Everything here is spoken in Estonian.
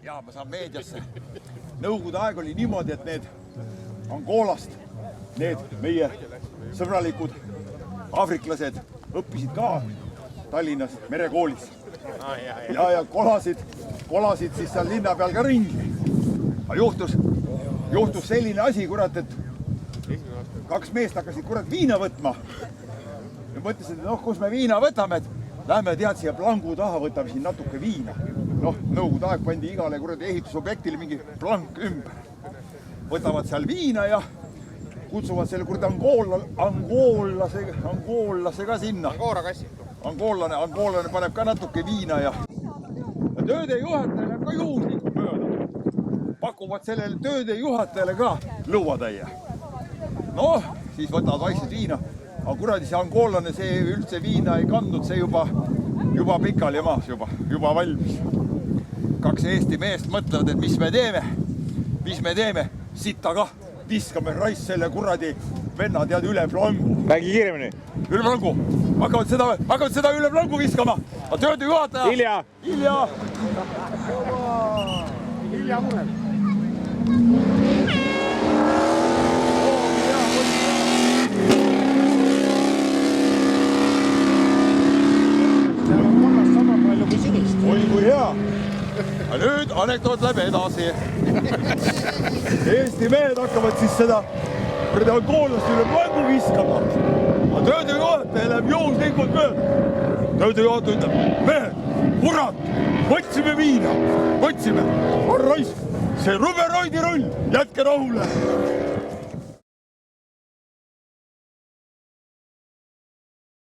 Jaa, ma saan meediasse. Nõukogude aeg oli niimoodi, et need Angolast, need meie sõbralikud aafriklased õppisid ka Tallinnas merekoolis. Ja kolasid siis seal linna peal ka ringi. Juhtus selline asi, kurat, et 2 meest hakkasid kurat viina võtma. Ja mõtlesid, et kus me viina võtame, et lähme tead siia plangu taha, võtame siin natuke viina. Nõukogude aeg pandi igale kurat ehitusobjektile mingi plank ümber. Võtavad seal viina ja kutsuvad selle kurat angoolase ka sinna. Angoolane paneb ka natuke viina ja tööde juhatajale ka juhuslikult mööda. Pakuvad sellele tööde juhatajale ka lõuatäie. Siis võtavad vaikselt viina. Aga kuradi see angoolane, see üldse viina ei kandnud, see juba pikal ja maas, juba valmis. 2 Eesti meest mõtlevad, et mis me teeme, sitta kah, viskame raiss selle kuradi venna tead üle plangu. Räägi kiiremini. Üle plangu. Hakkavad seda üle plangu viskama. Aga tööde juhataja. Ilja murel. Oi kui hea. Ja nüüd anekdoot läheb edasi. Eesti mehed hakkavad siis seda angoolast üle plangu viskama. Aga tööde juhataja läheb juhuslikult mööda. Tööde juhataja ütleb, mehed, kurat, võtsime viina, võtsime. Raisk, see ruberoidi rull, jätke rahule.